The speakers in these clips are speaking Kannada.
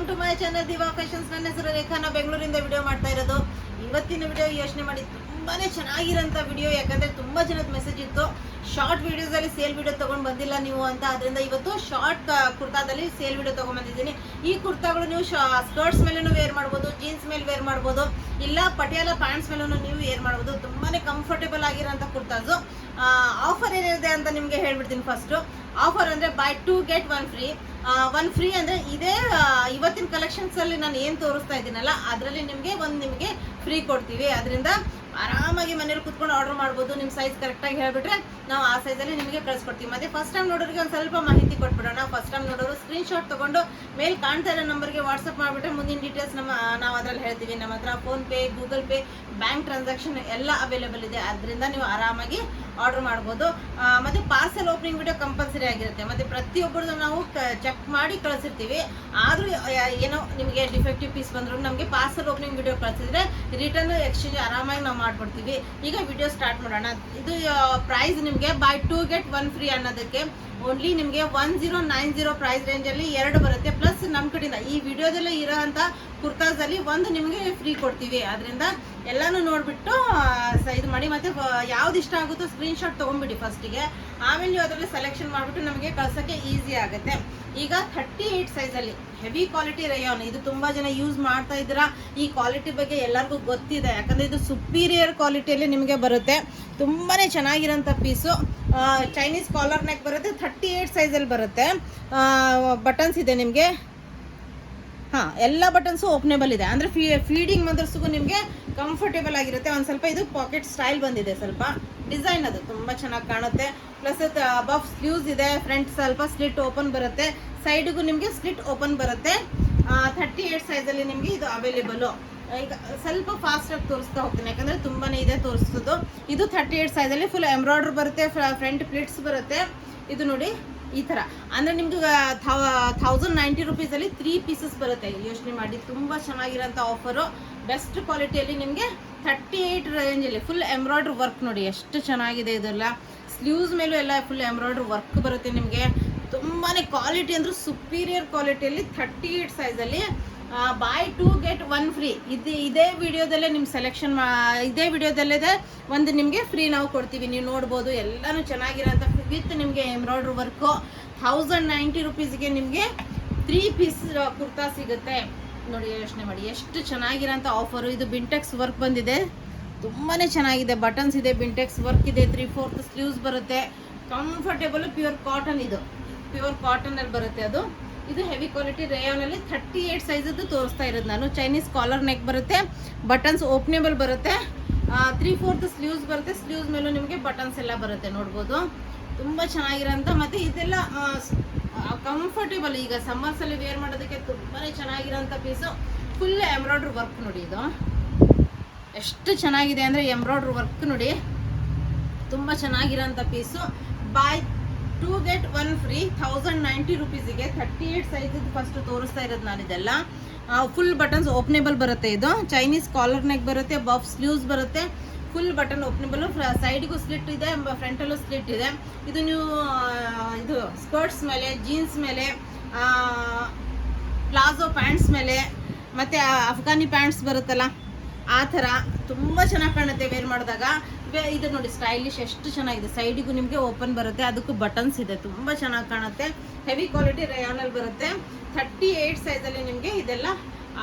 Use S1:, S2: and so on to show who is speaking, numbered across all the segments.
S1: Welcome to my channel Diva Fashions. ನನ್ನ ಹೆಸರು ರೇಖಾ. ನಾವು ಬೆಂಗಳೂರಿಂದ ವಿಡಿಯೋ ಮಾಡ್ತಾ ಇರೋದು. ಇವತ್ತಿನ ವಿಡಿಯೋ ಯೋಚನೆ ಮಾಡಿ ತುಂಬಾನೇ ಚೆನ್ನಾಗಿರೋಂಥ ವಿಡಿಯೋ, ಯಾಕಂದ್ರೆ ತುಂಬಾ ಜನದ ಮೆಸೇಜ್ ಇತ್ತು ಶಾರ್ಟ್ ವಿಡಿಯೋಸ್ ಅಲ್ಲಿ ಸೇಲ್ ವಿಡಿಯೋ ತಗೊಂಡ್ ಬಂದಿಲ್ಲ ನೀವು ಅಂತ. ಅದರಿಂದ ಇವತ್ತು ಶಾರ್ಟ್ ಕುರ್ತಾದಲ್ಲಿ ಸೇಲ್ ವಿಡಿಯೋ ತಗೊಂಡ್ ಬಂದಿದ್ದೀನಿ. ಈ ಕುರ್ತಾಗಳು ನೀವು ಸ್ಕರ್ಟ್ಸ್ ಮೇಲೂ ವೇರ್ ಮಾಡ್ಬೋದು, ಜೀನ್ಸ್ ಮೇಲೆ ವೇರ್ ಮಾಡ್ಬೋದು, ಇಲ್ಲ ಪಟಿಯಾಲ ಪ್ಯಾಂಟ್ಸ್ ಮೇಲೂ ನೀವು ವೇರ್ ಮಾಡ್ಬೋದು. ತುಂಬಾನೇ ಕಂಫರ್ಟೇಬಲ್ ಆಗಿರೋಂಥ ಕುರ್ತಾಸು. ಆಫರ್ ಏನಿದೆ ಅಂತ ನಿಮಗೆ ಹೇಳ್ಬಿಡ್ತೀನಿ. ಫಸ್ಟ್ ಆಫರ್ ಅಂದ್ರೆ ಬೈ 2 get 1 free. 1 free ಅಂದ್ರೆ ಇದೇ ಇವತ್ತಿನ ಕಲೆಕ್ಷನ್ಸ್ ಅಲ್ಲಿ ನಾನು ಏನ್ ತೋರಿಸ್ತಾ ಇದ್ದೀನಲ್ಲ ಅದರಲ್ಲಿ ನಿಮಗೆ ಫ್ರೀ ಕೊಡ್ತೀವಿ. ಅದರಿಂದ ಆರಾಮಾಗಿ ಮನೇಲಿ ಕುತ್ಕೊಂಡು ಆರ್ಡರ್ ಮಾಡ್ಬೋದು. ನಿಮ್ಮ ಸೈಜ್ ಕರೆಕ್ಟಾಗಿ ಹೇಳ್ಬಿಟ್ರೆ ನಾವು ಆ ಸೈಜಲ್ಲಿ ನಿಮಗೆ ಕಳಿಸ್ಕೊಡ್ತೀವಿ. ಮತ್ತೆ ಫಸ್ಟ್ ಟೈಮ್ ನೋಡೋರಿಗೆ ಒಂದು ಸ್ವಲ್ಪ ಮಾಹಿತಿ ಕೊಟ್ಬಿಡೋಣ. ಫಸ್ಟ್ ಟೈಮ್ ನೋಡೋರು ಸ್ಕ್ರೀನ್ ಶಾಟ್ ತಗೊಂಡು ಮೇಲೆ ಕಾಣ್ತಾ ಇರೋ ನಂಬರ್ಗೆ ವಾಟ್ಸಪ್ ಮಾಡಿಬಿಟ್ರೆ ಮುಂದಿನ ಡೀಟೇಲ್ಸ್ ನಾವು ಅದರಲ್ಲಿ ಹೇಳ್ತೀವಿ. ನಮ್ಮ ಹತ್ರ phone pay, Google pay, bank transaction ಎಲ್ಲ ಅವೈಲೇಬಲ್ ಇದೆ. ಅದರಿಂದ ನೀವು ಆರಾಮಾಗಿ ಆರ್ಡರ್ ಮಾಡ್ಬೋದು. ಮತ್ತೆ ಪಾರ್ಸೆಲ್ ಓಪನಿಂಗ್ ವಿಡಿಯೋ ಕಂಪಲ್ಸರಿ ಆಗಿರುತ್ತೆ. ಮತ್ತೆ ಪ್ರತಿಯೊಬ್ಬರದ್ದು ನಾವು ಚೆಕ್ ಮಾಡಿ ಕಳಿಸಿರ್ತೀವಿ. ಆದರೂ ಏನೋ ನಿಮಗೆ ಡಿಫೆಕ್ಟಿವ್ ಪೀಸ್ ಬಂದ್ರು ನಮಗೆ ಪಾರ್ಸೆಲ್ ಓಪನಿಂಗ್ ವಿಡಿಯೋ ಕಳಿಸಿದ್ರೆ ರಿಟರ್ನ್ ಎಕ್ಸ್ಚೇಂಜ್ ಆರಾಮಾಗಿ ನಾವು ಮಾಡ್ಕೊಡ್ತೀವಿ. ಈಗ ವಿಡಿಯೋ ಸ್ಟಾರ್ಟ್ ಮಾಡೋಣ. ಇದು ಪ್ರೈಸ್ ನಿಮಗೆ ಬೈ 2 get 1 free ಅನ್ನೋದಕ್ಕೆ ಓನ್ಲಿ ನಿಮಗೆ 1090 ಪ್ರೈಸ್ ರೇಂಜಲ್ಲಿ 2 ಬರುತ್ತೆ. ಪ್ಲಸ್ ನಮ್ಮ ಕಡೆಯಿಂದ ಈ ವಿಡಿಯೋದಲ್ಲೇ ಇರೋ ಅಂಥ ಕುರ್ತಾಸಲ್ಲಿ ಒಂದು ನಿಮಗೆ ಫ್ರೀ ಕೊಡ್ತೀವಿ. ಅದರಿಂದ ಎಲ್ಲಾನು ನೋಡಿಬಿಟ್ಟು ಇದು ಮಾಡಿ. ಮತ್ತೆ ಯಾವ್ದು ಇಷ್ಟ ಆಗುತ್ತೋ ಸ್ಕ್ರೀನ್ ಶಾಟ್ ತೊಗೊಂಡ್ಬಿಡಿ ಫಸ್ಟಿಗೆ. ಆಮೇಲೆ ನೀವು ಅದರಲ್ಲಿ ಸೆಲೆಕ್ಷನ್ ಮಾಡಿಬಿಟ್ಟು ನಮಗೆ ಕಳ್ಸೋಕ್ಕೆ ಈಸಿ ಆಗುತ್ತೆ. ಈಗ 38 ಸೈಜಲ್ಲಿ ಹೆವಿ ಕ್ವಾಲಿಟಿ ರಯಾನ್. ಇದು ತುಂಬ ಜನ ಯೂಸ್ ಮಾಡ್ತಾ ಇದ್ದೀರಾ. ಈ ಕ್ವಾಲಿಟಿ ಬಗ್ಗೆ ಎಲ್ಲರಿಗೂ ಗೊತ್ತಿದೆ, ಯಾಕಂದರೆ ಇದು ಸುಪೀರಿಯರ್ ಕ್ವಾಲಿಟಿಯಲ್ಲಿ ನಿಮಗೆ ಬರುತ್ತೆ. ತುಂಬಾ ಚೆನ್ನಾಗಿರೋಂಥ ಪೀಸು. ಚೈನೀಸ್ ಕಾಲರ್ ನೆಕ್ ಬರುತ್ತೆ. 38 ಸೈಜಲ್ಲಿ ಬರುತ್ತೆ. ಬಟನ್ಸ್ ಇದೆ ನಿಮಗೆ. ಎಲ್ಲ ಬಟನ್ಸು ಓಪನೇಬಲ್ ಇದೆ. ಅಂದರೆ ಫೀಡಿಂಗ್ ಮದರ್ಸ್ಗೂ ನಿಮಗೆ ಕಂಫರ್ಟೇಬಲ್ ಆಗಿರುತ್ತೆ. ಒಂದು ಸ್ವಲ್ಪ ಇದು ಪಾಕೆಟ್ ಸ್ಟೈಲ್ ಬಂದಿದೆ. ಸ್ವಲ್ಪ ಡಿಸೈನ್ ಅದು ತುಂಬ ಚೆನ್ನಾಗಿ ಕಾಣುತ್ತೆ. ಪ್ಲಸ್ ಅಬವ್ ಸ್ಲೀವ್ಸ್ ಇದೆ. ಫ್ರಂಟ್ ಸ್ವಲ್ಪ ಸ್ಲಿಟ್ ಓಪನ್ ಬರುತ್ತೆ. ಸೈಡ್ಗೂ ನಿಮಗೆ ಸ್ಲಿಟ್ ಓಪನ್ ಬರುತ್ತೆ. 38 ಸೈಜಲ್ಲಿ ನಿಮಗೆ ಇದು ಅವೈಲೇಬಲು. ಈಗ ಸ್ವಲ್ಪ ಫಾಸ್ಟಾಗಿ ತೋರಿಸ್ತಾ ಹೋಗ್ತೀನಿ, ಯಾಕಂದರೆ ತುಂಬಾ ಇದೆ ತೋರಿಸೋದು. ಇದು 38 ಸೈಜಲ್ಲಿ ಫುಲ್ ಎಂಬ್ರಾಯ್ಡ್ರಿ ಬರುತ್ತೆ. ಫ್ರಂಟ್ ಪ್ಲೇಟ್ಸ್ ಬರುತ್ತೆ. ಇದು ನೋಡಿ ಈ ಥರ. ಅಂದರೆ ನಿಮ್ಗೆ 1090 ರುಪೀಸಲ್ಲಿ 3 ಪೀಸಸ್ ಬರುತ್ತೆ. ಯೋಚನೆ ಮಾಡಿ, ತುಂಬ ಚೆನ್ನಾಗಿರೋಂಥ ಆಫರು. ಬೆಸ್ಟ್ ಕ್ವಾಲಿಟಿಯಲ್ಲಿ ನಿಮಗೆ 38 ರೇಂಜಲ್ಲಿ ಫುಲ್ ಎಂಬ್ರಾಯ್ಡ್ರಿ ವರ್ಕ್ ನೋಡಿ ಎಷ್ಟು ಚೆನ್ನಾಗಿದೆ. ಇದೆಲ್ಲ ಸ್ಲೀವ್ಸ್ ಮೇಲೂ ಎಲ್ಲ ಫುಲ್ ಎಂಬ್ರಾಯ್ಡ್ರಿ ವರ್ಕ್ ಬರುತ್ತೆ ನಿಮಗೆ. ತುಂಬಾ ಕ್ವಾಲಿಟಿ ಅಂದ್ರೆ ಸುಪೀರಿಯರ್ ಕ್ವಾಲಿಟಿಯಲ್ಲಿ 38 ಸೈಜಲ್ಲಿ ಬೈ 2 get 1 free. ಇದೇ ವಿಡಿಯೋದಲ್ಲೇ ನಿಮ್ಮ ಸೆಲೆಕ್ಷನ್ ಇದೇ ವಿಡಿಯೋದಲ್ಲೇ ಒಂದು ನಿಮಗೆ ಫ್ರೀ ನಾವು ಕೊಡ್ತೀವಿ. ನೀವು ನೋಡ್ಬೋದು ಎಲ್ಲನೂ ಚೆನ್ನಾಗಿರೋಂಥ ವಿತ್ ನಿಮಗೆ ಎಂಬ್ರಾಯ್ಡ್ರಿ ವರ್ಕು. 1090 ರುಪೀಸ್ಗೆ ನಿಮಗೆ 3 ಪೀಸ್ ಕುರ್ತಾ ಸಿಗುತ್ತೆ ನೋಡಿ. ಯೋಚನೆ ಮಾಡಿ ಎಷ್ಟು ಚೆನ್ನಾಗಿರೋಂಥ ಆಫರು. ಇದು ಬಿಂಟೆಕ್ಸ್ ವರ್ಕ್ ಬಂದಿದೆ. ತುಂಬಾ ಚೆನ್ನಾಗಿದೆ. ಬಟನ್ಸ್ ಇದೆ, ಬಿಂಟೆಕ್ಸ್ ವರ್ಕ್ ಇದೆ. 3/4 ಸ್ಲೀವ್ಸ್ ಬರುತ್ತೆ. Comfortable pure cotton. ಇದು ಪ್ಯೂರ್ ಕಾಟನಲ್ಲಿ ಬರುತ್ತೆ. ಅದು ಇದು ಹೆವಿ ಕ್ವಾಲಿಟಿ ರೇಯಾನಲ್ಲಿ 38 ಸೈಜದ್ದು ತೋರಿಸ್ತಾ ಇರೋದು ನಾನು. ಚೈನೀಸ್ ಕಾಲರ್ ನೆಕ್ ಬರುತ್ತೆ. ಬಟನ್ಸ್ ಓಪನೇಬಲ್ ಬರುತ್ತೆ. 3/4 ಸ್ಲೀವ್ಸ್ ಬರುತ್ತೆ. ಸ್ಲೀವ್ಸ್ ಮೇಲೂ ನಿಮಗೆ ಬಟನ್ಸ್ ಎಲ್ಲ ಬರುತ್ತೆ. ನೋಡ್ಬೋದು ತುಂಬ ಚೆನ್ನಾಗಿರೋಂಥ. ಮತ್ತು ಇದೆಲ್ಲ ಕಂಫರ್ಟೇಬಲ್. ಈಗ ಸಮ್ಮರ್ಸಲ್ಲಿ ವೇರ್ ಮಾಡೋದಕ್ಕೆ ತುಂಬಾ ಚೆನ್ನಾಗಿರೋಂಥ ಪೀಸು. ಫುಲ್ ಎಂಬ್ರಾಯ್ಡ್ರಿ ವರ್ಕ್ ನೋಡಿ. ಇದು ಎಷ್ಟು ಚೆನ್ನಾಗಿದೆ ಅಂದರೆ ಎಂಬ್ರಾಯ್ಡ್ರಿ ವರ್ಕ್ ನೋಡಿ. ತುಂಬ ಚೆನ್ನಾಗಿರೋಂಥ ಪೀಸು. ಬೈ 2 get 1 free 1090 ರುಪೀಸಿಗೆ 38 ಸೈಜದ್ದು ಫಸ್ಟ್ ತೋರಿಸ್ತಾ ಇರೋದು ನಾನು. ಇದೆಲ್ಲ ಫುಲ್ ಬಟನ್ಸ್ ಓಪನೇಬಲ್ ಬರುತ್ತೆ. ಇದು ಚೈನೀಸ್ ಕಾಲರ್ ನೆಕ್ ಬರುತ್ತೆ. ಬಫ್ ಸ್ಲೀವ್ಸ್ ಬರುತ್ತೆ. Full button openable. ಸೈಡ್ಗೂ ಸ್ಲಿಟ್ ಇದೆ, ಫ್ರಂಟಲ್ಲೂ ಸ್ಲಿಟ್ ಇದೆ. ಇದು ನೀವು ಇದು ಸ್ಕರ್ಟ್ಸ್ ಮೇಲೆ, ಜೀನ್ಸ್ ಮೇಲೆ, ಪ್ಲಾಜೋ ಪ್ಯಾಂಟ್ಸ್ ಮೇಲೆ, ಮತ್ತು ಅಫ್ಘಾನಿ ಪ್ಯಾಂಟ್ಸ್ ಬರುತ್ತಲ್ಲ ಆ ಥರ ತುಂಬ ಚೆನ್ನಾಗಿ ಕಾಣುತ್ತೆ ವೇರ್ ಮಾಡಿದಾಗ. ಇದು ನೋಡಿ ಸ್ಟೈಲಿಶ್ ಎಷ್ಟು ಚೆನ್ನಾಗಿದೆ. ಸೈಡಿಗೂ ನಿಮಗೆ ಓಪನ್ ಬರುತ್ತೆ. ಅದಕ್ಕೂ ಬಟನ್ಸ್ ಇದೆ. ತುಂಬ ಚೆನ್ನಾಗಿ ಕಾಣುತ್ತೆ. ಹೆವಿ ಕ್ವಾಲಿಟಿ ರೇಯಾನಲ್ಲಿ ಬರುತ್ತೆ. 38 ಸೈಜಲ್ಲಿ ನಿಮಗೆ ಇದೆಲ್ಲ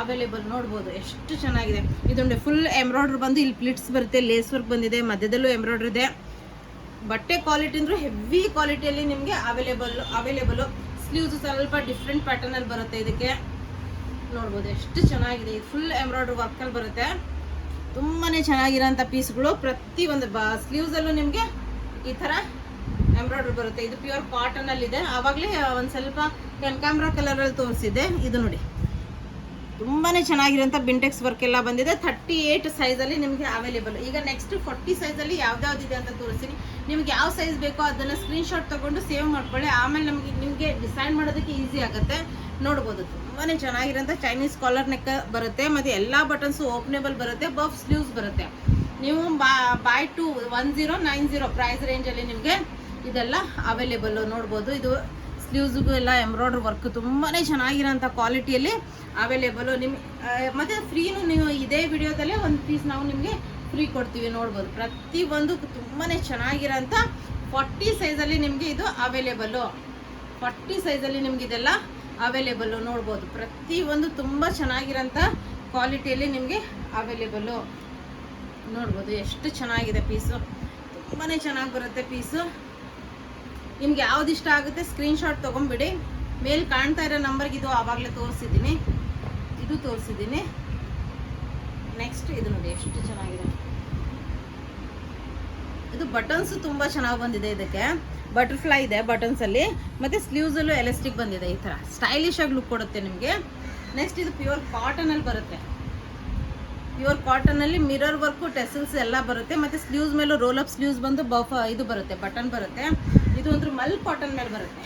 S1: ಅವೈಲೇಬಲ್. ನೋಡ್ಬೋದು ಎಷ್ಟು ಚೆನ್ನಾಗಿದೆ. ಇದೊಂದು ಫುಲ್ ಎಂಬ್ರಾಯ್ಡ್ರಿ ಬಂದು ಇಲ್ಲಿ ಪ್ಲಿಟ್ಸ್ ಬರುತ್ತೆ. ಲೇಸ್ ವರ್ಕ್ ಬಂದಿದೆ. ಮಧ್ಯದಲ್ಲೂ ಎಂಬ್ರಾಯ್ಡ್ರಿ ಇದೆ. ಬಟ್ಟೆ ಕ್ವಾಲಿಟಿ ಅಂದರೂ ಹೆವಿ ಕ್ವಾಲಿಟಿಯಲ್ಲಿ ನಿಮಗೆ ಅವೈಲೇಬಲು. ಸ್ಲೀವ್ಸ್ ಸ್ವಲ್ಪ ಡಿಫ್ರೆಂಟ್ ಪ್ಯಾಟರ್ನಲ್ಲಿ ಬರುತ್ತೆ. ಇದಕ್ಕೆ ನೋಡ್ಬೋದು ಎಷ್ಟು ಚೆನ್ನಾಗಿದೆ. ಇದು ಫುಲ್ ಎಂಬ್ರಾಯ್ಡ್ರಿ ವರ್ಕಲ್ಲಿ ಬರುತ್ತೆ. ತುಂಬಾ ಚೆನ್ನಾಗಿರೋಂಥ ಪೀಸ್ಗಳು. ಪ್ರತಿಯೊಂದು ಸ್ಲೀವ್ಸಲ್ಲೂ ನಿಮಗೆ ಈ ಥರ ಎಂಬ್ರಾಯ್ಡ್ರಿ ಬರುತ್ತೆ. ಇದು ಪ್ಯೂರ್ ಕಾಟನಲ್ಲಿದೆ. ಆವಾಗಲೇ ಒಂದು ಸ್ವಲ್ಪ ಕನಕಾಂಬ್ರ ಕಲರಲ್ಲಿ ತೋರಿಸಿದೆ. ಇದು ನೋಡಿ ತುಂಬಾ ಚೆನ್ನಾಗಿರೋಂಥ ಬಿಂಟೆಕ್ಸ್ ವರ್ಕ್ ಎಲ್ಲ ಬಂದಿದೆ. 38 ಸೈಜಲ್ಲಿ ನಿಮಗೆ ಅವೈಲೇಬಲ್. ಈಗ ನೆಕ್ಸ್ಟ್ 40 ಸೈಜಲ್ಲಿ ಯಾವ್ದಾವ್ದಿದೆ ಅಂತ ತೋರಿಸ್ತೀನಿ. ನಿಮ್ಗೆ ಯಾವ ಸೈಜ್ ಬೇಕೋ ಅದನ್ನು ಸ್ಕ್ರೀನ್ ಶಾಟ್ ತೊಗೊಂಡು ಸೇವ್ ಮಾಡ್ಕೊಳ್ಳಿ. ಆಮೇಲೆ ನಿಮಗೆ ಡಿಸೈಡ್ ಮಾಡೋದಕ್ಕೆ ಈಸಿ ಆಗುತ್ತೆ. ನೋಡ್ಬೋದು ತುಂಬಾ ಚೆನ್ನಾಗಿರೋಂಥ ಚೈನೀಸ್ ಕಾಲರ್ ನೆಕ್ ಬರುತ್ತೆ. ಮತ್ತು ಎಲ್ಲ ಬಟನ್ಸು ಓಪನೇಬಲ್ ಬರುತ್ತೆ. ಬಫ್ ಸ್ಲೀವ್ಸ್ ಬರುತ್ತೆ. ನೀವು ಬೈ 1090 ಪ್ರೈಸ್ ರೇಂಜಲ್ಲಿ ನಿಮಗೆ ಇದೆಲ್ಲ ಅವೈಲೇಬಲ್. ನೋಡ್ಬೋದು ಇದು ಸ್ಲೀವ್ಸ್ಗೂ ಎಲ್ಲ ಎಂಬ್ರಾಯ್ಡ್ರಿ ವರ್ಕ್ ತುಂಬಾ ಚೆನ್ನಾಗಿರೋಂಥ ಕ್ವಾಲಿಟಿಯಲ್ಲಿ ಅವೈಲೇಬಲು ಮತ್ತು ಫ್ರೀನು ನೀವು ಇದೇ ವಿಡಿಯೋದಲ್ಲೇ ಒಂದು ಪೀಸ್ ನಾವು ನಿಮಗೆ ಫ್ರೀ ಕೊಡ್ತೀವಿ. ನೋಡ್ಬೋದು ಪ್ರತಿಯೊಂದು ತುಂಬಾ ಚೆನ್ನಾಗಿರೋಂಥ 40 ಸೈಜಲ್ಲಿ ನಿಮಗೆ ಇದು ಅವೈಲೇಬಲು. 40 ಸೈಜಲ್ಲಿ ನಿಮ್ಗೆ ಇದೆಲ್ಲ ಅವೈಲೇಬಲ್ಲು. ನೋಡ್ಬೋದು ಪ್ರತಿಯೊಂದು ತುಂಬ ಚೆನ್ನಾಗಿರೋಂಥ ಕ್ವಾಲಿಟಿಯಲ್ಲಿ ನಿಮಗೆ ಅವೈಲೇಬಲ್ಲು. ನೋಡ್ಬೋದು ಎಷ್ಟು ಚೆನ್ನಾಗಿದೆ ಪೀಸು, ತುಂಬಾ ಚೆನ್ನಾಗಿ ಬರುತ್ತೆ ಪೀಸು. ನಿಮ್ಗೆ ಯಾವ್ದು ಇಷ್ಟ ಆಗುತ್ತೆ ಸ್ಕ್ರೀನ್ಶಾಟ್ ತೊಗೊಂಬಿಡಿ. ಮೇಲೆ ಕಾಣ್ತಾ ಇರೋ ನಂಬರ್ಗೆ ಇದು ಆವಾಗಲೇ ತೋರಿಸಿದ್ದೀನಿ, ಇದು ತೋರಿಸಿದ್ದೀನಿ. ನೆಕ್ಸ್ಟ್ ಇದು ನೋಡಿ ಎಷ್ಟು ಚೆನ್ನಾಗಿದೆ. ಇದು ಬಟನ್ಸು ತುಂಬ ಚೆನ್ನಾಗಿ ಬಂದಿದೆ. ಇದಕ್ಕೆ ಬಟರ್ಫ್ಲೈ ಇದೆ ಬಟನ್ಸಲ್ಲಿ, ಮತ್ತು ಸ್ಲೀವ್ಸಲ್ಲೂ ಎಲಾಸ್ಟಿಕ್ ಬಂದಿದೆ. ಈ ಥರ ಸ್ಟೈಲಿಶ್ ಆಗಿ ಲುಕ್ ಕೊಡುತ್ತೆ ನಿಮಗೆ. ನೆಕ್ಸ್ಟ್ ಇದು ಪ್ಯೂರ್ ಕಾಟನಲ್ಲಿ ಬರುತ್ತೆ. ಪ್ಯೂರ್ ಕಾಟನಲ್ಲಿ ಮಿರರ್ ವರ್ಕು ಟೆಸಲ್ಸ್ ಎಲ್ಲ ಬರುತ್ತೆ. ಮತ್ತು ಸ್ಲೀವ್ಸ್ ಮೇಲೂ ರೋಲ್ ಅಪ್ ಸ್ಲೀವ್ಸ್ ಬಂದು ಇದು ಬರುತ್ತೆ, ಬಟನ್ ಬರುತ್ತೆ. ಇದು ಅಂದ್ರೆ ಮಲ್ ಕಾಟನ್ ಮೇಲೆ ಬರುತ್ತೆ.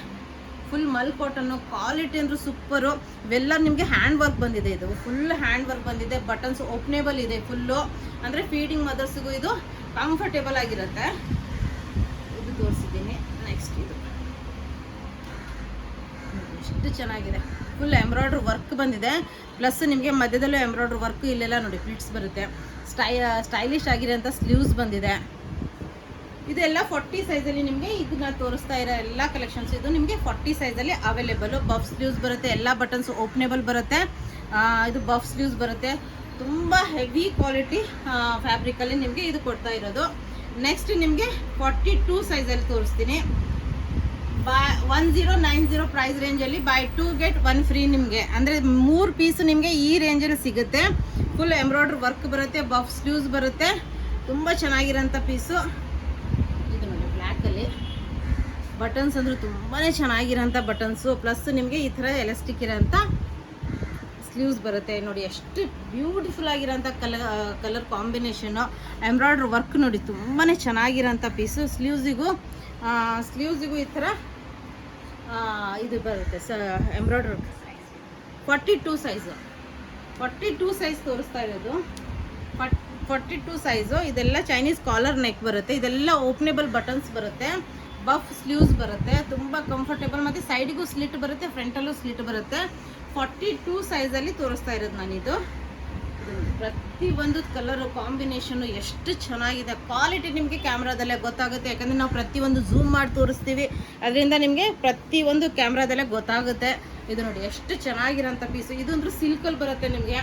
S1: ಫುಲ್ ಮಲ್ ಕಾಟನ್ನು ಕ್ವಾಲಿಟಿ ಅಂದ್ರೆ ಸೂಪರು. ಇವೆಲ್ಲ ನಿಮಗೆ ಹ್ಯಾಂಡ್ ವರ್ಕ್ ಬಂದಿದೆ. ಇದು ಫುಲ್ ಹ್ಯಾಂಡ್ ವರ್ಕ್ ಬಂದಿದೆ. ಬಟನ್ಸ್ ಓಪನೇಬಲ್ ಇದೆ ಫುಲ್ಲು. ಅಂದರೆ ಫೀಡಿಂಗ್ ಮದರ್ಸ್ಗೂ ಇದು ಕಂಫರ್ಟೇಬಲ್ ಆಗಿರುತ್ತೆ. ಇದು ತೋರಿಸಿದ್ದೀನಿ. ನೆಕ್ಸ್ಟ್ ಇದು ಎಷ್ಟು ಚೆನ್ನಾಗಿದೆ. ಫುಲ್ ಎಂಬ್ರಾಯ್ಡ್ರಿ ವರ್ಕ್ ಬಂದಿದೆ. ಪ್ಲಸ್ ನಿಮಗೆ ಮಧ್ಯದಲ್ಲೂ ಎಂಬ್ರಾಯ್ಡ್ರಿ ವರ್ಕ್ ಇಲ್ಲೆಲ್ಲ ನೋಡಿ ಪ್ಲಿಟ್ಸ್ ಬರುತ್ತೆ. ಸ್ಟೈಲಿಶ್ ಆಗಿರೋಂಥ ಸ್ಲೀವ್ಸ್ ಬಂದಿದೆ. ಇದೆಲ್ಲ 40 ಸೈಜಲ್ಲಿ ನಿಮಗೆ ಇದನ್ನ ತೋರಿಸ್ತಾ ಇರೋ ಎಲ್ಲ ಕಲೆಕ್ಷನ್ಸ್ ಇದು ನಿಮಗೆ 40 ಸೈಜಲ್ಲಿ ಅವೈಲೇಬಲು. ಬಫ್ ಸ್ಲೀವ್ಸ್ ಬರುತ್ತೆ, ಎಲ್ಲ ಬಟನ್ಸ್ ಓಪನೇಬಲ್ ಬರುತ್ತೆ. ಇದು ಬಫ್ ಸ್ಲೀವ್ಸ್ ಬರುತ್ತೆ. ತುಂಬ ಹೆವಿ ಕ್ವಾಲಿಟಿ ಫ್ಯಾಬ್ರಿಕಲ್ಲಿ ನಿಮಗೆ ಇದು ಕೊಡ್ತಾ ಇರೋದು. ನೆಕ್ಸ್ಟ್ ನಿಮಗೆ 42 ಸೈಜಲ್ಲಿ ತೋರಿಸ್ತೀನಿ. 1090 ಪ್ರೈಸ್ ರೇಂಜಲ್ಲಿ ಬೈ 2 get 1 ಫ್ರೀ ನಿಮಗೆ. ಅಂದರೆ 3 ಪೀಸ್ ನಿಮಗೆ ಈ ರೇಂಜಲ್ಲಿ ಸಿಗುತ್ತೆ. ಫುಲ್ ಎಂಬ್ರಾಯ್ಡ್ರಿ ವರ್ಕ್ ಬರುತ್ತೆ, ಬಫ್ ಸ್ಲೀವ್ಸ್ ಬರುತ್ತೆ. ತುಂಬ ಚೆನ್ನಾಗಿರೋಂಥ ಪೀಸು. ಇದು ನೋಡಿ ಬ್ಲ್ಯಾಕಲ್ಲಿ ಬಟನ್ಸ್ ಅಂದರೆ ತುಂಬಾ ಚೆನ್ನಾಗಿರೋಂಥ ಬಟನ್ಸು. ಪ್ಲಸ್ ನಿಮಗೆ ಈ ಥರ ಎಲಾಸ್ಟಿಕ್ ಇರೋಂಥ ಸ್ಲೀವ್ಸ್ ಬರುತ್ತೆ. ನೋಡಿ ಎಷ್ಟು ಬ್ಯೂಟಿಫುಲ್ ಆಗಿರೋಂಥ ಕಲರ್ ಕಾಂಬಿನೇಷನ್ನು. ಎಂಬ್ರಾಯ್ಡ್ರಿ ವರ್ಕ್ ನೋಡಿ ತುಂಬಾ ಚೆನ್ನಾಗಿರೋಂಥ ಪೀಸು. ಸ್ಲೀವ್ಸಿಗೂ ಈ ಥರ ಇದು ಬರುತ್ತೆ ಎಂಬ್ರಾಯ್ಡ್ರಿ. 42 ಸೈಜು, 42 ಸೈಜ್ ತೋರಿಸ್ತಾ ಇರೋದು. 42 ಸೈಜು. ಇದೆಲ್ಲ ಚೈನೀಸ್ ಕಾಲರ್ ನೆಕ್ ಬರುತ್ತೆ. ಇದೆಲ್ಲ ಓಪನೇಬಲ್ ಬಟನ್ಸ್ ಬರುತ್ತೆ, ಬಫ್ ಸ್ಲೀವ್ಸ್ ಬರುತ್ತೆ. ತುಂಬ ಕಂಫರ್ಟೇಬಲ್. ಮತ್ತು ಸೈಡಿಗೂ ಸ್ಲಿಟ್ ಬರುತ್ತೆ, ಫ್ರಂಟಲ್ಲೂ ಸ್ಲಿಟ್ ಬರುತ್ತೆ. 42 ಸೈಜಲ್ಲಿ ತೋರಿಸ್ತಾ ಇರೋದು ನಾನಿದು. ಪ್ರತಿಯೊಂದು ಕಲರು ಕಾಂಬಿನೇಷನ್ನು ಎಷ್ಟು ಚೆನ್ನಾಗಿದೆ. ಕ್ವಾಲಿಟಿ ನಿಮಗೆ ಕ್ಯಾಮ್ರಾದಲ್ಲೇ ಗೊತ್ತಾಗುತ್ತೆ. ಯಾಕಂದರೆ ನಾವು ಪ್ರತಿಯೊಂದು ಝೂಮ್ ಮಾಡಿ ತೋರಿಸ್ತೀವಿ, ಅದರಿಂದ ನಿಮಗೆ ಪ್ರತಿಯೊಂದು ಕ್ಯಾಮ್ರಾದಲ್ಲೇ ಗೊತ್ತಾಗುತ್ತೆ. ಇದು ನೋಡಿ ಎಷ್ಟು ಚೆನ್ನಾಗಿರೋಂಥ ಪೀಸು. ಇದು ಅಂದ್ರೆ ಸಿಲ್ಕಲ್ಲಿ ಬರುತ್ತೆ ನಿಮಗೆ.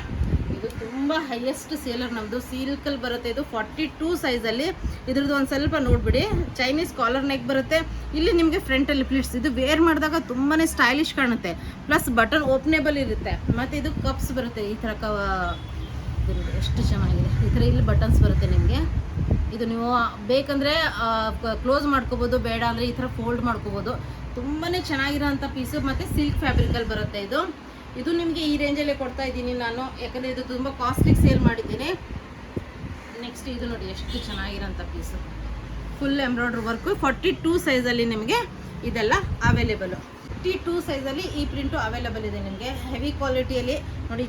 S1: ಇದು ತುಂಬ ಹೈಯೆಸ್ಟ್ ಸೇಲರ್ ನಮ್ಮದು. ಸಿಲ್ಕಲ್ಲಿ ಬರುತ್ತೆ. ಇದು 42 ಸೈಜಲ್ಲಿ. ಇದ್ರದ್ದು ಒಂದು ಸ್ವಲ್ಪ ನೋಡಿಬಿಡಿ. ಚೈನೀಸ್ ಕಾಲರ್ ನೆಕ್ ಬರುತ್ತೆ. ಇಲ್ಲಿ ನಿಮಗೆ ಫ್ರಂಟಲ್ಲಿ ಪ್ಲಿಟ್ಸ್. ಇದು ವೇರ್ ಮಾಡಿದಾಗ ತುಂಬಾ ಸ್ಟೈಲಿಶ್ ಕಾಣುತ್ತೆ. ಪ್ಲಸ್ ಬಟನ್ ಓಪನೇಬಲ್ ಇರುತ್ತೆ. ಮತ್ತು ಇದು ಕಪ್ಸ್ ಬರುತ್ತೆ ಈ ಥರ ಎಷ್ಟು ಚೆನ್ನಾಗಿದೆ. ಈ ಥರ ಇಲ್ಲಿ ಬಟನ್ಸ್ ಬರುತ್ತೆ ನಿಮಗೆ. ಇದು ನೀವು ಬೇಕಂದರೆ ಕ್ಲೋಸ್ ಮಾಡ್ಕೋಬೋದು, ಬೇಡ ಅಂದರೆ ಈ ಥರ ಫೋಲ್ಡ್ ಮಾಡ್ಕೋಬೋದು. ತುಂಬಾ ಚೆನ್ನಾಗಿರೋಂಥ ಪೀಸು. ಮತ್ತು ಸಿಲ್ಕ್ ಫ್ಯಾಬ್ರಿಕಲ್ಲಿ ಬರುತ್ತೆ ಇದು. ಇದು ನಿಮಗೆ ಈ ರೇಂಜಲ್ಲೇ ಕೊಡ್ತಾ ಇದ್ದೀನಿ ನಾನು, ಯಾಕಂದರೆ ಇದು ತುಂಬ ಕಾಸ್ಟ್ಲಿಗೆ ಸೇಲ್ ಮಾಡಿದ್ದೀನಿ. ನೆಕ್ಸ್ಟ್ ಇದು ನೋಡಿ ಎಷ್ಟು ಚೆನ್ನಾಗಿರೋಂಥ ಪೀಸು. Full embroidery work. 42 ಸೈಜಲ್ಲಿ ನಿಮಗೆ ಇದೆಲ್ಲ ಅವೈಲೇಬಲು. 52 ಸೈಜಲ್ಲಿ ಈ ಪ್ರಿಂಟು ಅವೈಲೇಬಲ್ ಇದೆ ನಿಮಗೆ. ಹೆವಿ ಕ್ವಾಲಿಟಿಯಲ್ಲಿ ನೋಡಿ.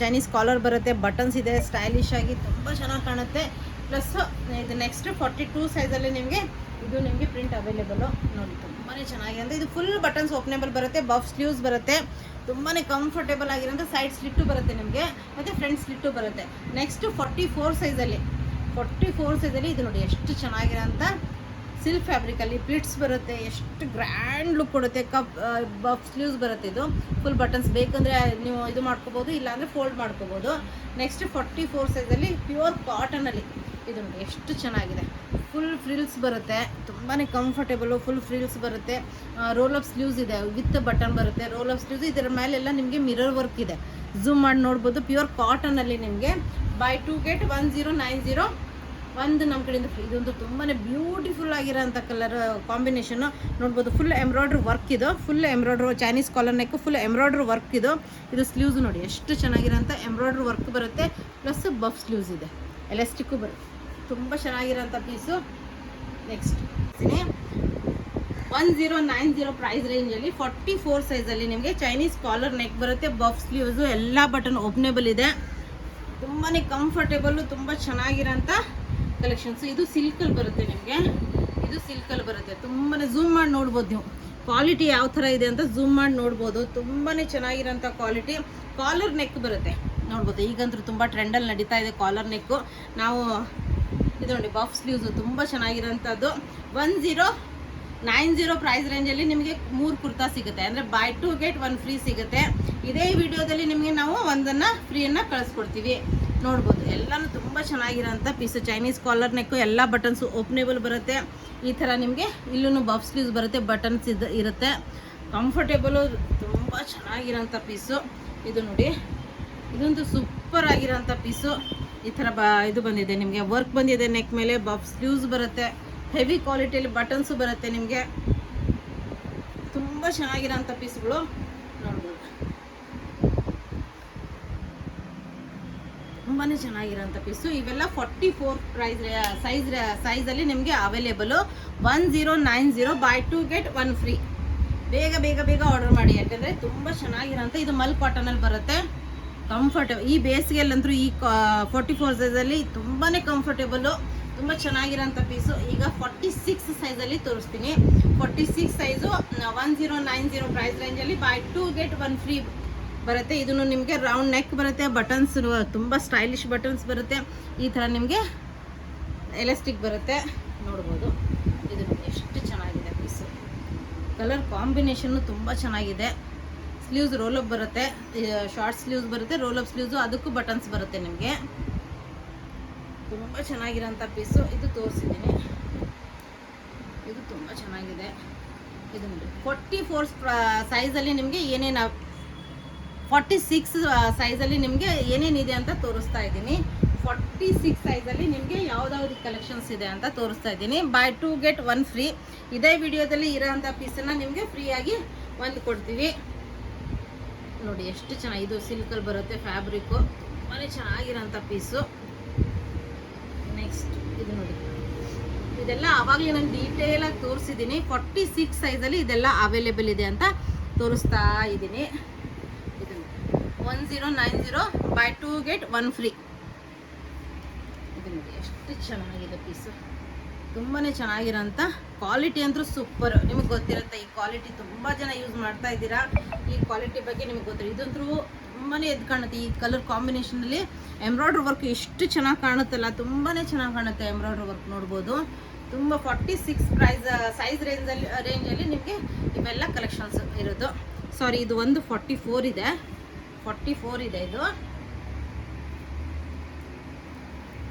S1: ಚೈನೀಸ್ ಕಾಲರ್ ಬರುತ್ತೆ, ಬಟನ್ಸ್ ಇದೆ, ಸ್ಟೈಲಿಶ್ ಆಗಿ ತುಂಬ ಚೆನ್ನಾಗಿ ಕಾಣುತ್ತೆ. ಪ್ಲಸ್ ಇದು ನೆಕ್ಸ್ಟ್ 42 ಸೈಜಲ್ಲಿ ನಿಮಗೆ ಇದು ನಿಮಗೆ ಪ್ರಿಂಟ್ ಅವೈಲೇಬಲು. ನೋಡಿ ತುಂಬಾ ಚೆನ್ನಾಗಿದೆ. ಅಂದರೆ ಇದು ಫುಲ್ ಬಟನ್ಸ್ ಓಪನೇಬಲ್ ಬರುತ್ತೆ, ಬಫ್ ಸ್ಲೀವ್ಸ್ ಬರುತ್ತೆ. ತುಂಬಾ ಕಂಫರ್ಟೇಬಲ್ ಆಗಿರೋಂಥ ಸೈಡ್ ಸ್ಲಿಟ್ಟು ಬರುತ್ತೆ ನಿಮಗೆ, ಮತ್ತು ಫ್ರಂಟ್ ಸ್ಲಿಟ್ಟು ಬರುತ್ತೆ. ನೆಕ್ಸ್ಟ್ 44 ಸೈಜಲ್ಲಿ ಇದು ನೋಡಿ ಎಷ್ಟು ಚೆನ್ನಾಗಿರೋಂಥ ಸಿಲ್ಕ್ ಫ್ಯಾಬ್ರಿಕಲ್ಲಿ ಪ್ಲಿಟ್ಸ್ ಬರುತ್ತೆ. ಎಷ್ಟು ಗ್ರ್ಯಾಂಡ್ ಲುಕ್ ಕೊಡುತ್ತೆ. ಬಫ್ ಸ್ಲೀವ್ಸ್ ಬರುತ್ತೆ. ಇದು ಫುಲ್ ಬಟನ್ಸ್ ಬೇಕಂದರೆ ನೀವು ಇದು ಮಾಡ್ಕೋಬೋದು, ಇಲ್ಲಾಂದರೆ ಫೋಲ್ಡ್ ಮಾಡ್ಕೋಬೋದು. ನೆಕ್ಸ್ಟ್ 44 ಸೈಜಲ್ಲಿ ಪ್ಯೂರ್ ಕಾಟನಲ್ಲಿ ಇದು ನೋಡಿ ಎಷ್ಟು ಚೆನ್ನಾಗಿದೆ. ಫುಲ್ ಫ್ರಿಲ್ಸ್ ಬರುತ್ತೆ, ತುಂಬಾ ಕಂಫರ್ಟೇಬಲು. ಫುಲ್ ಫ್ರಿಲ್ಸ್ ಬರುತ್ತೆ. ರೋಲ್ ಅಪ್ ಸ್ಲೀವ್ಸ್ ಇದೆ, ವಿತ್ ಬಟನ್ ಬರುತ್ತೆ. Roll up sleeves. ಇದರ ಮೇಲೆಲ್ಲ ನಿಮಗೆ ಮಿರರ್ ವರ್ಕ್ ಇದೆ, ಝೂಮ್ ಮಾಡಿ ನೋಡ್ಬೋದು. ಪ್ಯೂರ್ ಕಾಟನಲ್ಲಿ ನಿಮಗೆ ಬೈ 2 get 1090 ಒಂದು ನಮ್ಮ ಕಡೆಯಿಂದ ಫ್ರೀ. ಇದೊಂದು ತುಂಬಾ ಬ್ಯೂಟಿಫುಲ್ ಆಗಿರೋಂಥ ಕಲರ್ ಕಾಂಬಿನೇಷನ್ನು ನೋಡ್ಬೋದು. ಫುಲ್ ಎಂಬ್ರಾಯ್ಡ್ರಿ ವರ್ಕ್ ಇದು. Full embroidery Chinese collar neck full embroidery work ಇದು. ಇದು ಸ್ಲೀವ್ಸ್ ನೋಡಿ ಎಷ್ಟು ಚೆನ್ನಾಗಿರೋಂಥ ಎಂಬ್ರಾಯ್ಡ್ರಿ ವರ್ಕ್ ಬರುತ್ತೆ. ಪ್ಲಸ್ ಬಫ್ ಸ್ಲೀವ್ಸ್ ಇದೆ, ಎಲಾಸ್ಟಿಕ್ಕು ಬರುತ್ತೆ. ತುಂಬ ಚೆನ್ನಾಗಿರೋಂಥ ಪೀಸು. ನೆಕ್ಸ್ಟ್ 1090 ಪ್ರೈಸ್ ರೇಂಜಲ್ಲಿ 44 ಸೈಜಲ್ಲಿ ನಿಮಗೆ ಚೈನೀಸ್ ಕಾಲರ್ ನೆಕ್ ಬರುತ್ತೆ, ಬಫ್ ಸ್ಲೀವ್ಸು, ಎಲ್ಲ ಬಟನ್ ಓಪನೇಬಲ್ ಇದೆ. ತುಂಬಾ ಕಂಫರ್ಟೇಬಲ್ಲು, ತುಂಬ ಚೆನ್ನಾಗಿರೋಂಥ ಕಲೆಕ್ಷನ್ಸ್. ಇದು ಸಿಲ್ಕಲ್ಲಿ ಬರುತ್ತೆ ನಿಮಗೆ. ಇದು ಸಿಲ್ಕಲ್ಲಿ ಬರುತ್ತೆ. ತುಂಬಾ ಝೂಮ್ ಮಾಡಿ ನೋಡ್ಬೋದು ನೀವು. ಕ್ವಾಲಿಟಿ ಯಾವ ಥರ ಇದೆ ಅಂತ ಝೂಮ್ ಮಾಡಿ ನೋಡ್ಬೋದು. ತುಂಬಾ ಚೆನ್ನಾಗಿರೋಂಥ ಕ್ವಾಲಿಟಿ. ಕಾಲರ್ ನೆಕ್ ಬರುತ್ತೆ ನೋಡ್ಬೋದು. ಈಗಂತೂ ತುಂಬ ಟ್ರೆಂಡಲ್ಲಿ ನಡೀತಾ ಇದೆ ಕಾಲರ್ ನೆಕ್ಕು. ನಾವು ಇದು ನೋಡಿ ಬಫ್ ಸ್ಲೀವ್ಸು ತುಂಬ ಚೆನ್ನಾಗಿರೋಂಥದ್ದು. 1090 ಪ್ರೈಸ್ ರೇಂಜಲ್ಲಿ ನಿಮಗೆ 3 ಕುರ್ತಾ ಸಿಗುತ್ತೆ. ಅಂದರೆ ಬೈ 2 get 1 ಫ್ರೀ ಸಿಗುತ್ತೆ. ಇದೇ ವಿಡಿಯೋದಲ್ಲಿ ನಿಮಗೆ ನಾವು ಒಂದನ್ನು ಫ್ರೀಯನ್ನು ಕಳಿಸ್ಕೊಡ್ತೀವಿ. ನೋಡ್ಬೋದು ಎಲ್ಲನೂ ತುಂಬ ಚೆನ್ನಾಗಿರೋಂಥ ಪೀಸು. ಚೈನೀಸ್ ಕಾಲರ್ ನೆಕ್ಕು, ಎಲ್ಲ ಬಟನ್ಸು ಓಪನೇಬಲ್ ಬರುತ್ತೆ. ಈ ಥರ ನಿಮಗೆ ಇಲ್ಲೂ ಬಫ್ ಸ್ಲೀವ್ಸ್ ಬರುತ್ತೆ, ಬಟನ್ಸ್ ಇರುತ್ತೆ. ಕಂಫರ್ಟೇಬಲು, ತುಂಬ ಚೆನ್ನಾಗಿರೋಂಥ ಪೀಸು. ಇದು ನೋಡಿ, ಇದಂತೂ ಸೂಪರ್ ಆಗಿರೋಂಥ ಪೀಸು. ಈ ಥರ ಇದು ಬಂದಿದೆ ನಿಮಗೆ, ವರ್ಕ್ ಬಂದಿದೆ ನೆಕ್ ಮೇಲೆ, ಬಫ್ ಸ್ಲೀವ್ಸ್ ಬರುತ್ತೆ, ಹೆವಿ ಕ್ವಾಲಿಟಿಯಲ್ಲಿ ಬಟನ್ಸು ಬರುತ್ತೆ ನಿಮಗೆ. ತುಂಬ ಚೆನ್ನಾಗಿರೋಂಥ ಪೀಸ್ಗಳು ನೋಡ್ಬೋದು. ತುಂಬಾ ಚೆನ್ನಾಗಿರೋಂಥ ಪೀಸು. ಇವೆಲ್ಲ 44 ಸೈಜಲ್ಲಿ ನಿಮಗೆ ಅವೈಲೇಬಲು. 1090 by 2 get 1 free. ಬೇಗ ಆರ್ಡರ್ ಮಾಡಿ, ಯಾಕಂದರೆ ತುಂಬ ಚೆನ್ನಾಗಿರೋಂಥ ಇದು ಮಲ್ ಕಾಟನಲ್ಲಿ ಬರುತ್ತೆ. ಕಂಫರ್ಟೇಬಲ್ ಈ ಬೇಸಿಗೆಯಲ್ಲಂತೂ ಈ 44 ಸೈಜಲ್ಲಿ ತುಂಬಾ ಕಂಫರ್ಟೇಬಲು, ತುಂಬ ಚೆನ್ನಾಗಿರೋಂಥ ಪೀಸು. ಈಗ 46 ಸೈಜಲ್ಲಿ ತೋರಿಸ್ತೀನಿ. 46 ಸೈಜು 1090 ಪ್ರೈಸ್ ರೇಂಜಲ್ಲಿ ಬೈ 2 get 1 ಫ್ರೀ ಬರುತ್ತೆ. ಇದನ್ನು ನಿಮಗೆ ರೌಂಡ್ ನೆಕ್ ಬರುತ್ತೆ, ಬಟನ್ಸ್ ತುಂಬ ಸ್ಟೈಲಿಶ್ ಬಟನ್ಸ್ ಬರುತ್ತೆ. ಈ ಥರ ನಿಮಗೆ ಎಲಾಸ್ಟಿಕ್ ಬರುತ್ತೆ ನೋಡ್ಬೋದು. ಇದು ಎಷ್ಟು ಚೆನ್ನಾಗಿದೆ ಪೀಸು. ಕಲರ್ ಕಾಂಬಿನೇಷನ್ನು ತುಂಬ ಚೆನ್ನಾಗಿದೆ. ಸ್ಲೀವ್ಸ್ ರೋಲಪ್ ಬರುತ್ತೆ, ಶಾರ್ಟ್ ಸ್ಲೀವ್ಸ್ ಬರುತ್ತೆ, ರೋಲಪ್ ಸ್ಲೀವ್ಸು, ಅದಕ್ಕೂ ಬಟನ್ಸ್ ಬರುತ್ತೆ ನಿಮಗೆ. ತುಂಬ ಚೆನ್ನಾಗಿರೋಂಥ ಪೀಸು. ಇದು ತೋರಿಸಿದ್ದೀನಿ, ಇದು ತುಂಬ ಚೆನ್ನಾಗಿದೆ. ಇದು ನೋಡಿ 44 ಸೈಜಲ್ಲಿ ನಿಮಗೆ ಏನೇನು 46 ಸೈಜಲ್ಲಿ ನಿಮಗೆ ಏನೇನಿದೆ ಅಂತ ತೋರಿಸ್ತಾ ಇದ್ದೀನಿ. 46 ಸೈಜಲ್ಲಿ ನಿಮಗೆ ಯಾವುದಾವ್ದು ಕಲೆಕ್ಷನ್ಸ್ ಇದೆ ಅಂತ ತೋರಿಸ್ತಾ ಇದ್ದೀನಿ. By 2 get 1 free. ಇದೇ ವಿಡಿಯೋದಲ್ಲಿ ಇರೋಂಥ ಪೀಸನ್ನು ನಿಮಗೆ ಫ್ರೀಯಾಗಿ ಒಂದು ಕೊಡ್ತೀವಿ. ನೋಡಿ ಎಷ್ಟು ಚೆನ್ನಾಗಿ, ಇದು ಸಿಲ್ಕಲ್ಲಿ ಬರುತ್ತೆ, ಫ್ಯಾಬ್ರಿಕ್ಕು, ತುಂಬಾ ಚೆನ್ನಾಗಿರೋಂಥ ಪೀಸು. ನೆಕ್ಸ್ಟ್ ಇದು ನೋಡಿ, ಇದೆಲ್ಲ ಆವಾಗಲೇ ನಾನು ಡೀಟೇಲಾಗಿ ತೋರಿಸಿದ್ದೀನಿ. 46 ಸೈಜಲ್ಲಿ ಇದೆಲ್ಲ ಅವೈಲೇಬಲ್ ಇದೆ ಅಂತ ತೋರಿಸ್ತಾ ಇದ್ದೀನಿ. ಇದು 1090 ಬೈ 2 get 1 ಫ್ರೀ. ಇದು ನೋಡಿ ಎಷ್ಟು ಚೆನ್ನಾಗಿದೆ ಪೀಸು. ತುಂಬಾ ಚೆನ್ನಾಗಿರೋಂಥ ಕ್ವಾಲಿಟಿ ಅಂತೂ ಸೂಪರ್. ನಿಮಗೆ ಗೊತ್ತಿರುತ್ತೆ ಈ ಕ್ವಾಲಿಟಿ, ತುಂಬ ಜನ ಯೂಸ್ ಮಾಡ್ತಾ ಇದ್ದೀರಾ. ಈ ಕ್ವಾಲಿಟಿ ಬಗ್ಗೆ ನಿಮಗೆ ಗೊತ್ತಿರೋ, ಇದಂತೂ ತುಂಬಾ ಎದ್ದು ಕಾಣುತ್ತೆ. ಈ ಕಲರ್ ಕಾಂಬಿನೇಷನಲ್ಲಿ ಎಂಬ್ರಾಯ್ಡ್ರಿ ವರ್ಕ್ ಎಷ್ಟು ಚೆನ್ನಾಗಿ ಕಾಣುತ್ತಲ್ಲ, ತುಂಬಾ ಚೆನ್ನಾಗಿ ಕಾಣುತ್ತೆ ಎಂಬ್ರಾಯ್ಡ್ರಿ ವರ್ಕ್ ನೋಡ್ಬೋದು. ತುಂಬ 46 ಸೈಜ್ ರೇಂಜಲ್ಲಿ ನಿಮಗೆ ಇವೆಲ್ಲ ಕಲೆಕ್ಷನ್ಸ್ ಇರೋದು. ಸಾರಿ, ಇದು ಒಂದು 44 ಇದೆ, 44 ಇದೆ ಇದು.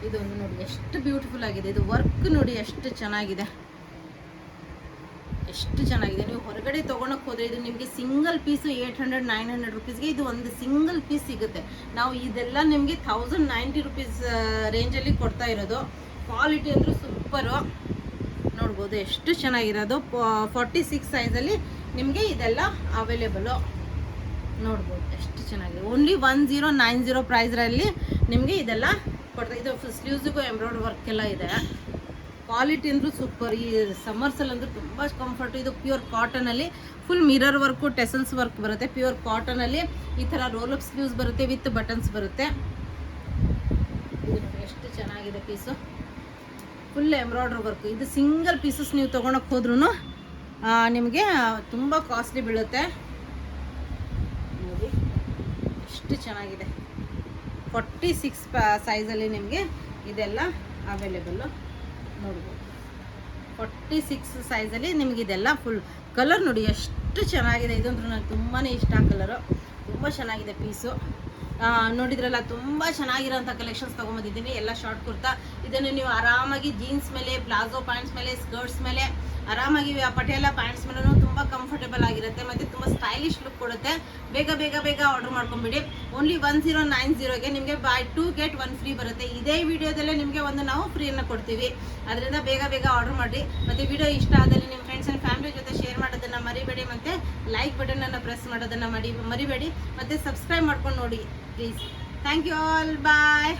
S1: ಇದೊಂದು ನೋಡಿ ಎಷ್ಟು ಬ್ಯೂಟಿಫುಲ್ ಆಗಿದೆ. ಇದು ವರ್ಕ್ ನೋಡಿ ಎಷ್ಟು ಚೆನ್ನಾಗಿದೆ, ಎಷ್ಟು ಚೆನ್ನಾಗಿದೆ. ನೀವು ಹೊರಗಡೆ ತೊಗೊಳಕ್ಕೆ ಹೋದರೆ ಇದು ನಿಮಗೆ ಸಿಂಗಲ್ ಪೀಸು 800-900 ರುಪೀಸ್ಗೆ ಇದು ಒಂದು ಸಿಂಗಲ್ ಪೀಸ್ ಸಿಗುತ್ತೆ. ನಾವು ಇದೆಲ್ಲ ನಿಮಗೆ 1090 ರುಪೀಸ್ ರೇಂಜಲ್ಲಿ ಕೊಡ್ತಾ ಇರೋದು. ಕ್ವಾಲಿಟಿ ಅಂದರೂ ಸೂಪರು ನೋಡ್ಬೋದು, ಎಷ್ಟು ಚೆನ್ನಾಗಿರೋದು. 46 ಸೈಜಲ್ಲಿ ನಿಮಗೆ ಇದೆಲ್ಲ ಅವೈಲೇಬಲು ನೋಡ್ಬೋದು, ಎಷ್ಟು ಚೆನ್ನಾಗಿದೆ. ಓನ್ಲಿ 1090 ಪ್ರೈಸ್ರಲ್ಲಿ ನಿಮಗೆ ಇದೆಲ್ಲ ಕೊಡ್ತಾ. ಇದು ಸ್ಲೀವ್ಸಿಗೂ ಎಂಬ್ರಾಯ್ಡ್ರಿ ವರ್ಕ್ ಎಲ್ಲ ಇದೆ. ಕ್ವಾಲಿಟಿ ಅಂದರೂ ಸೂಪರ್. ಈ ಸಮ್ಮರ್ಸಲ್ಲಿ ಅಂದರೂ ತುಂಬ ಕಂಫರ್ಟ್. ಇದು ಪ್ಯೂರ್ ಕಾಟನಲ್ಲಿ full mirror work, tassels work ಬರುತ್ತೆ. ಪ್ಯೂರ್ ಕಾಟನಲ್ಲಿ ಈ ಥರ ರೋಲಪ್ ಸ್ಲೀವ್ಸ್ ಬರುತ್ತೆ, ವಿತ್ ಬಟನ್ಸ್ ಬರುತ್ತೆ. ಇದು ಎಷ್ಟು ಚೆನ್ನಾಗಿದೆ ಪೀಸು, ಫುಲ್ ಎಂಬ್ರಾಯ್ಡ್ರಿ ವರ್ಕ್. ಇದು ಸಿಂಗಲ್ ಪೀಸಸ್ ನೀವು ತೊಗೊಳಕ್ಕೆ ಹೋದ್ರೂ ನಿಮಗೆ ತುಂಬ ಕಾಸ್ಟ್ಲಿ ಬೀಳುತ್ತೆ. ನೋಡಿ ಎಷ್ಟು ಚೆನ್ನಾಗಿದೆ. 46 ಸೈಜಲ್ಲಿ ನಿಮಗೆ ಇದೆಲ್ಲ ಅವೈಲೇಬಲ್ಲು ನೋಡ್ಬೋದು. 46 ಸೈಜಲ್ಲಿ ನಿಮಗೆ ಇದೆಲ್ಲ ಫುಲ್ ಕಲರ್ ನೋಡಿ ಎಷ್ಟು ಚೆನ್ನಾಗಿದೆ. ಇದಂದ್ರೂ ನನಗೆ ತುಂಬಾ ಇಷ್ಟ ಕಲರು, ತುಂಬ ಚೆನ್ನಾಗಿದೆ ಪೀಸು. ನೋಡಿದ್ರಲ್ಲ, ತುಂಬ ಚೆನ್ನಾಗಿರೋಂಥ ಕಲೆಕ್ಷನ್ಸ್ ತೊಗೊಂಬಂದಿದ್ದೀನಿ. ಎಲ್ಲ ಶಾರ್ಟ್ ಕುರ್ತಾ. ಇದನ್ನು ನೀವು ಆರಾಮಾಗಿ ಜೀನ್ಸ್ ಮೇಲೆ, ಪ್ಲಾಜೋ ಪ್ಯಾಂಟ್ಸ್ ಮೇಲೆ, ಸ್ಕರ್ಟ್ಸ್ ಮೇಲೆ, ಆರಾಮಾಗಿ ಪಟಿಯಾಲ ಪ್ಯಾಂಟ್ಸ್ ಮೇಲೂ ತುಂಬ ಕಂಫರ್ಟೇಬಲ್ ಆಗಿರುತ್ತೆ ಮತ್ತು ತುಂಬ ಸ್ಟೈಲಿಶ್ ಲುಕ್ ಕೊಡುತ್ತೆ. ಬೇಗ ಆರ್ಡರ್ ಮಾಡ್ಕೊಂಬಿಡಿ. ಓನ್ಲಿ 1090ಗೆ ನಿಮಗೆ ಬೈ 2 get 1 ಫ್ರೀ ಬರುತ್ತೆ. ಇದೇ ವಿಡಿಯೋದಲ್ಲೇ ನಿಮಗೆ ಒಂದು ನಾವು ಫ್ರೀಯನ್ನು ಕೊಡ್ತೀವಿ. ಅದರಿಂದ ಬೇಗ ಆರ್ಡರ್ ಮಾಡಿ. ಮತ್ತು ವಿಡಿಯೋ ಇಷ್ಟ ಆದಲ್ಲಿ ನಿಮ್ಮ ಫ್ರೆಂಡ್ಸ್ ಆ್ಯಂಡ್ ಫ್ಯಾಮಿಲಿ ಜೊತೆ ಶೇರ್ ಮಾಡೋದನ್ನು ಮರಿಬೇಡಿ. ಮತ್ತು ಲೈಕ್ ಬಟನನ್ನು ಪ್ರೆಸ್ ಮಾಡೋದನ್ನು ಮರಿಬೇಡಿ. ಮತ್ತು ಸಬ್ಸ್ಕ್ರೈಬ್ ಮಾಡ್ಕೊಂಡು ನೋಡಿ please. Thank you all, bye.